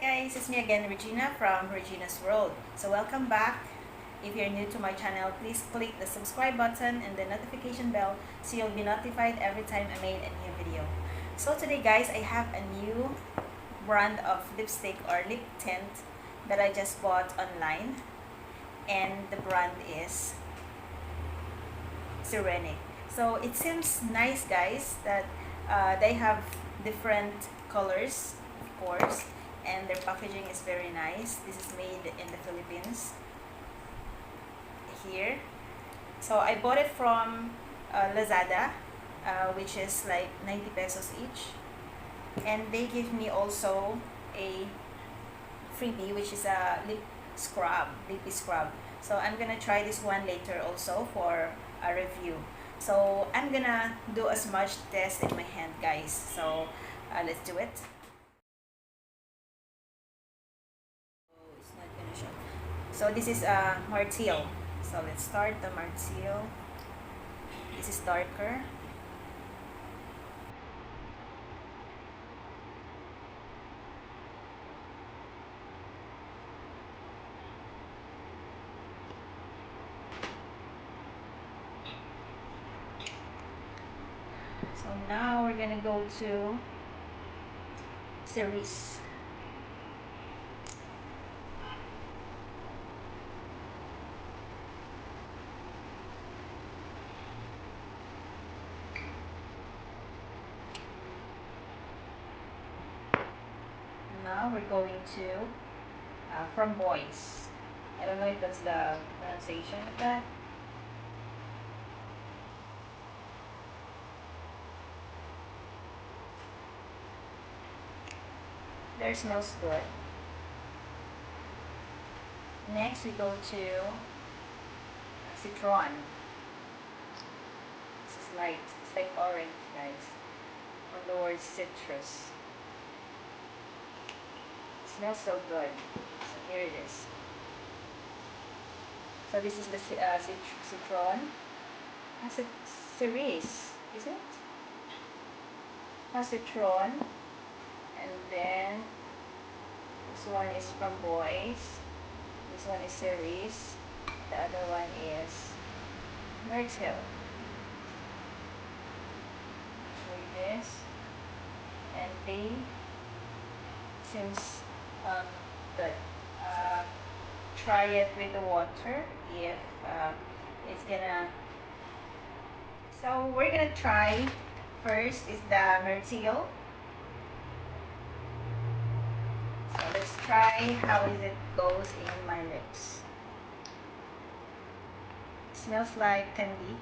guys, it's me again, Regina from Regina's World. So welcome back. If you're new to my channel, please click the subscribe button and the notification bell so you'll be notified every time I made a new video. So today guys, I have a new brand of lipstick or lip tint that I just bought online, and the brand is Serenic. So it seems nice guys that they have different colors, of course, and their packaging is very nice. This is made in the Philippines here. So I bought it from Lazada, which is like 90 pesos each, and they give me also a freebie, which is a lippy scrub. So I'm gonna try this one later also for a review. So I'm gonna do as much test in my hand guys. So let's do it. It's not gonna show. So this is a Martell. So let's start the Martell. This is darker. So now we're gonna go to Cerise. Now we're going to From Boys. I don't know if that's the pronunciation of that. There smells good. Next we go to Citron. This is light. It's like orange, guys. On the word citrus. It smells so good. So here it is. So this is the Citron. Has a Cerise, is it? Has Citron. And then this one is From Boys. This one is Cerise. The other one is Martell. Show you this. And they seems good. Try it with the water if it's gonna. So we're gonna try first is the Martell. So let's try how is it goes in my lips. It smells like candy.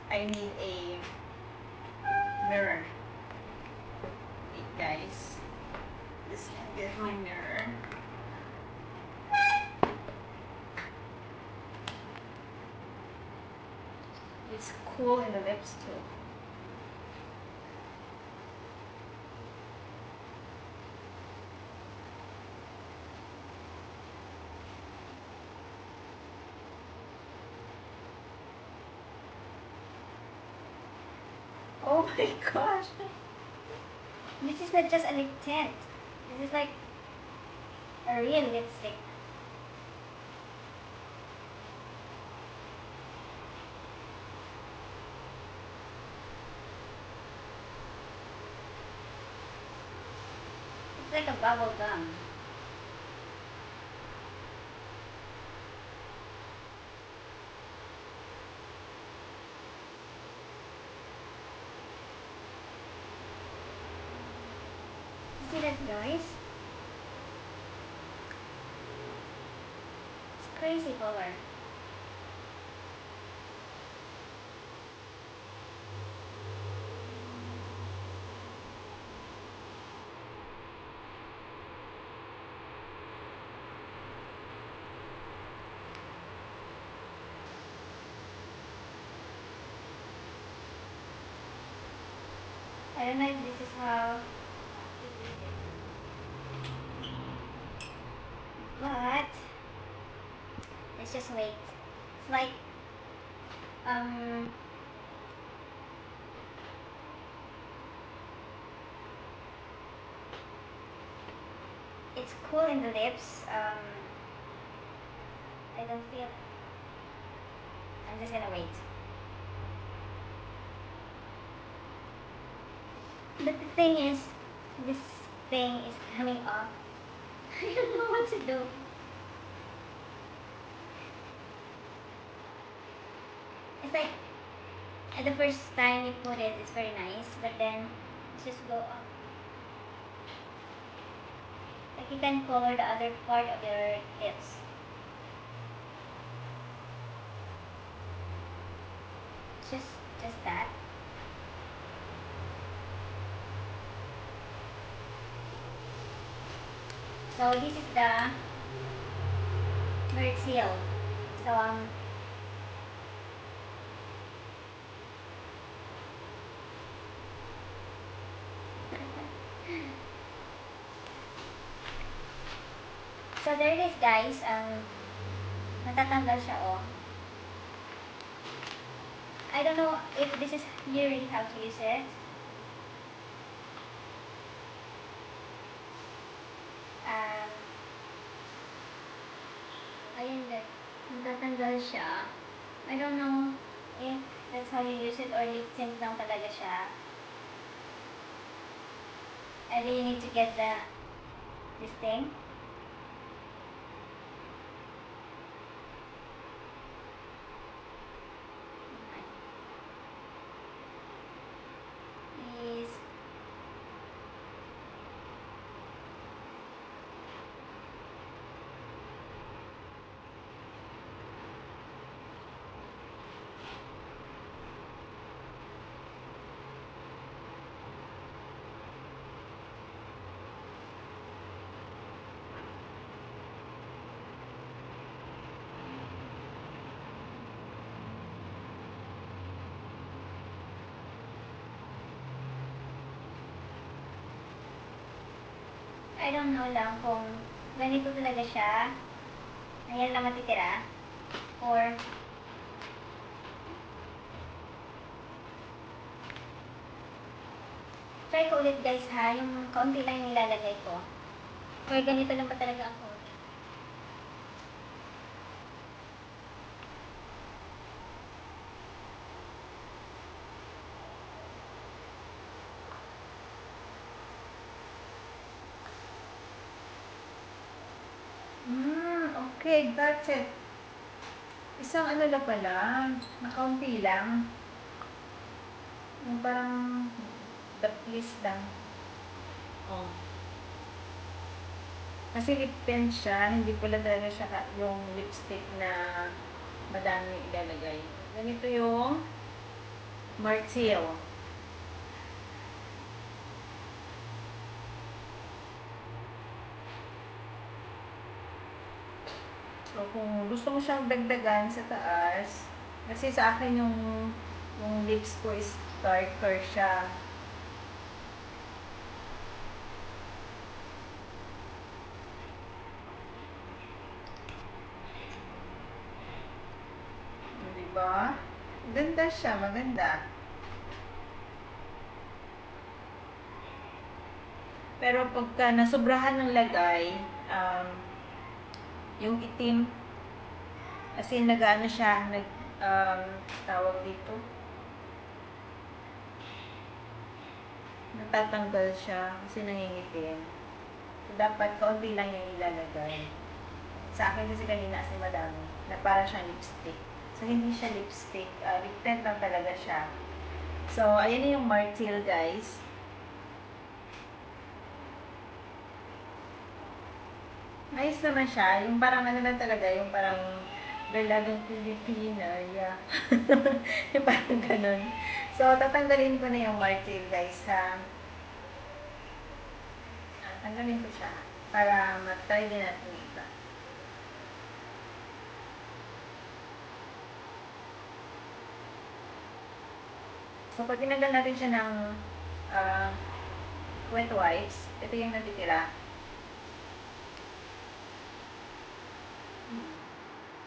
I need a mirror. Wait guys. Just get my mirror. It's cool in the lips too. Oh my gosh. This is not just a lip tint. This is like a real lipstick. It's like a bubble gum. See that guys? It's crazy color. I don't know if this is how, but let's just wait. It's like it's cool in the lips. I don't feel. I'm just gonna wait. But the thing is, this thing is coming off. I don't know what to do. It's like, at the first time you put it, it's very nice, but then it's just go up. Like you can color the other part of your lips. Just that. So this is the Merit Seal. So so there it is, guys. Natatanggal siya, oh. I don't know if this is you really have to use it. Um, ayun, natatanggal siya. I don't know if that's how you use it or lip sync lang talaga siya. I really need to get this thing. Is I don't know lang kung ganito talaga siya. Ayan lang matitira. Or try ko ulit, guys, ha. Yung kaunti lang yung nilalagay ko. Or ganito lang ba talaga ang color? Okay, that's it. Isang ano na pala, nakaunti lang. Yung parang the piece lang. Oh. Kasi lip pen siya, hindi pala talaga siya yung lipstick na madami ilalagay. Ganito yung Martil. So, kung gusto mo siyang dagdagan sa taas, kasi sa akin yung lips ko is darker siya. Diba? Ganda siya, maganda. Pero pagka nasobrahan ng lagay, yung itim, kasi nag-ano siya, tawag dito, natatanggal siya kasi nangingitim. So, dapat kaunti lang yung ilalagay. Sa akin kasi kanina kasi madami, na para siyang lipstick. So, hindi siya lipstick, lip tint lang talaga siya. So, ayan na yung Martil, guys. Ayos naman siya. Yung parang ano lang talaga, yung parang dalagang Pilipina, yeah. Yung parang ganun. So, tatanggalin ko na yung Martil, guys, ha. Tanggalin ko siya para matry din natin yung iba. So, pag tinanggal natin siya ng wet wipes, ito yung natitira.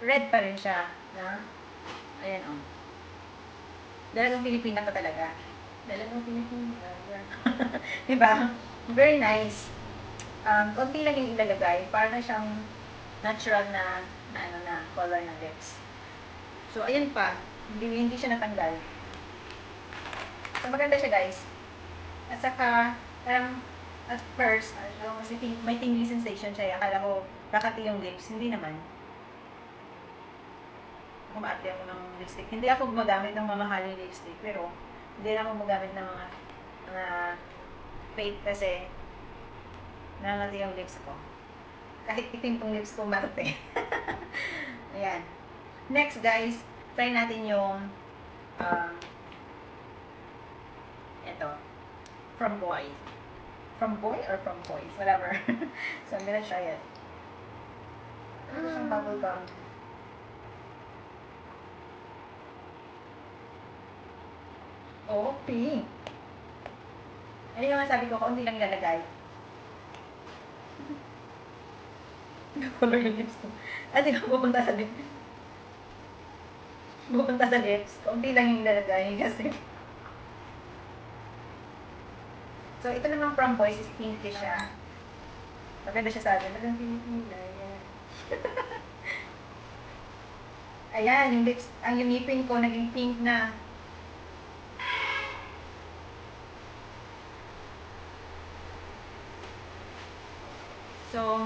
Red pa rin siya, na? Ayan, oh. Dalagang Pilipina to talaga. Dalagang Pilipina. Diba? Very nice. konti lang yung ilalagay para na siyang natural na, na color ng lips. So, ayan pa. Hindi siya natanggal. So, maganda siya, guys. At saka, at first, kasi may tingling sensation siya. Akala ko, kakati yung lips. Hindi naman. Kumaati ako ng lipstick. Hindi ako gumagamit ng mamahaling lipstick. Pero, hindi na ako gumagamit ng mga fake kasi nangati yung lips ko. Kahit itim tong lips ko, marte. Ayan. Next, guys, try natin yung ito. From Boy. From Boy or from Boys? Whatever. So, I'm gonna try it. Ito siyang bubble gum. Oh, pink. Ano yung sabi ko, kaunti lang ilalagay. Color yung lips ko. At ikaw pupunta sa lips. Pupunta sa lips. Kaunti lang yung ilalagay kasi. So, ito namang from Boys is pinky siya. Maganda siya sa atin. Maganda pinipila. Ayan. Ayan, yung lips, ang ngipin ko naging pink na. So,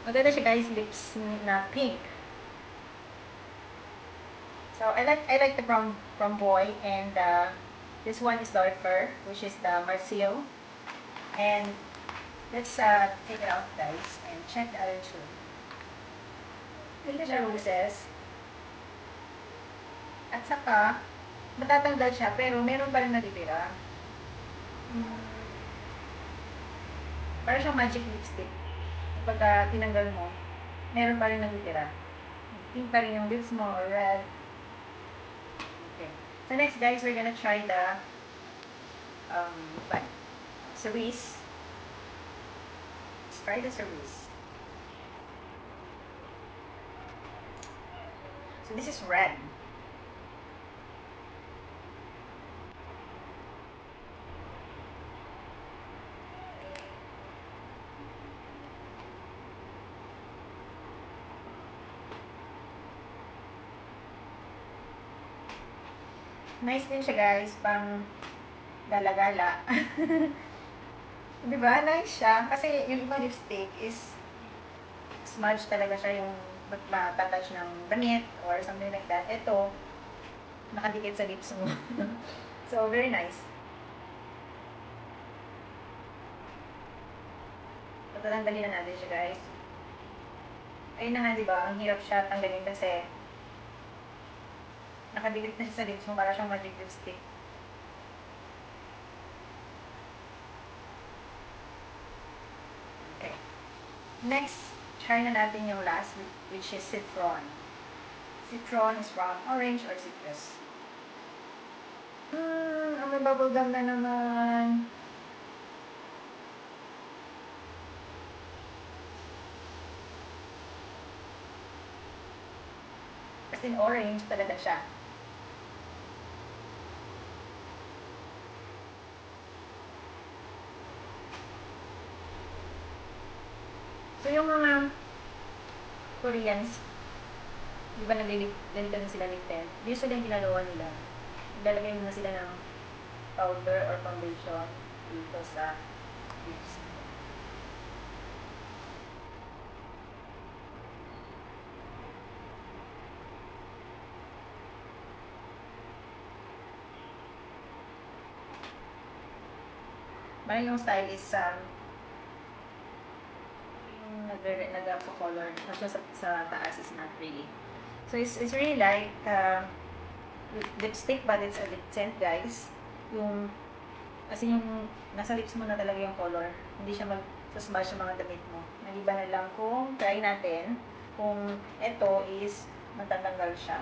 maganda siya guys, lips na pink. So, I like the from Boy, and this one is darker, which is the Marcio. And let's take it out, guys, and check the other two. Ito siya roses. At saka, matatanggal siya, pero meron pa rin natitira. Para siyang magic lipstick. Kapag tinanggal mo, meron pa rin natitira. Pink pa rin yung lips mo, or red. Okay. So next, guys, we're gonna try the cerise. Let's try the cerise. So this is red. Nice din siya, guys, pang gala-gala. Diba? Nice siya. Kasi yung iba lipstick is smudge talaga siya, yung matatouch ng damit or something like that. Ito, nakadikit sa lips mo. So, very nice. Tatanggalin na natin siya, guys. Ayun na nga, diba? Ang hirap siya tanggalin kasi nakadikit na siya sa lips mo para siyang magic lipstick. Okay. Next, try na natin yung last, which is citron. Citron is from orange or citrus. May bubblegum na naman. Kasi orange talaga siya. So, yung mga Koreans, di ba ganito na sila lip tint? Usually, yung ginagawa nila, ilalagay mo na sila ng powder or foundation dito sa lips. Parang yung style is yung nag-color. Kasi sa taas is not really. So, it's really like lipstick, but it's a lip tint, guys. Yung, kasi yung nasa lips mo na talaga yung color. Hindi siya mag-smash sa mga damit mo. Maliban na lang kung try natin kung ito is matatanggal siya.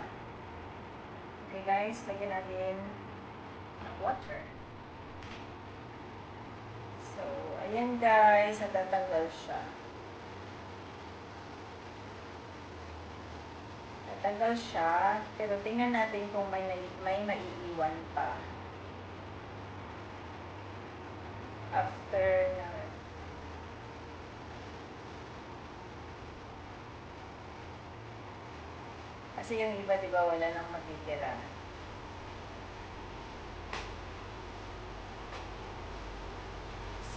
Okay, guys, lagyan natin ng water. So, ayan, guys, natatanggal siya. Natanggal siya, pero tingnan natin kung may maiiwan pa. After na Kasi yung iba, di ba, wala nang matitira.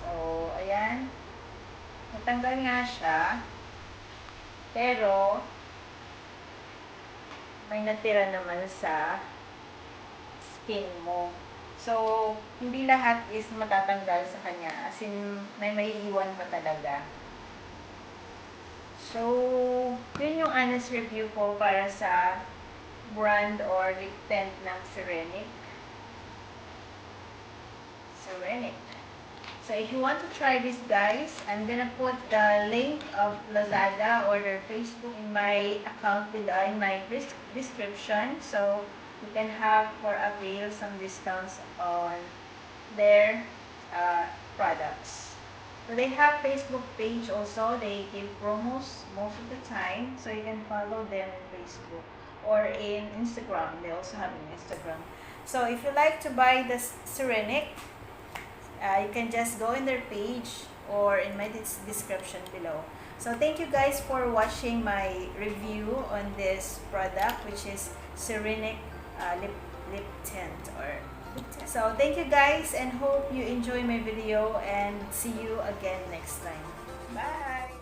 So, ayan. Natanggal nga siya. Pero, may natira naman sa skin mo. So, hindi lahat is matatanggal sa kanya. As in, may iwan pa talaga. So, yun yung honest review ko para sa brand or lip tint ng Serenic. So, if you want to try this, guys, I'm gonna put the link of Lazada or their Facebook in my account in my description. So, you can have or avail some discounts on their products. So, they have Facebook page also. They give promos most of the time. So, you can follow them on Facebook or in Instagram. They also have an Instagram. So, if you like to buy the Serenic, you can just go in their page or in my description below. So thank you guys for watching my review on this product, which is Serenic lip tint or lip tint. So thank you guys, and hope you enjoy my video, and see you again next time. Bye.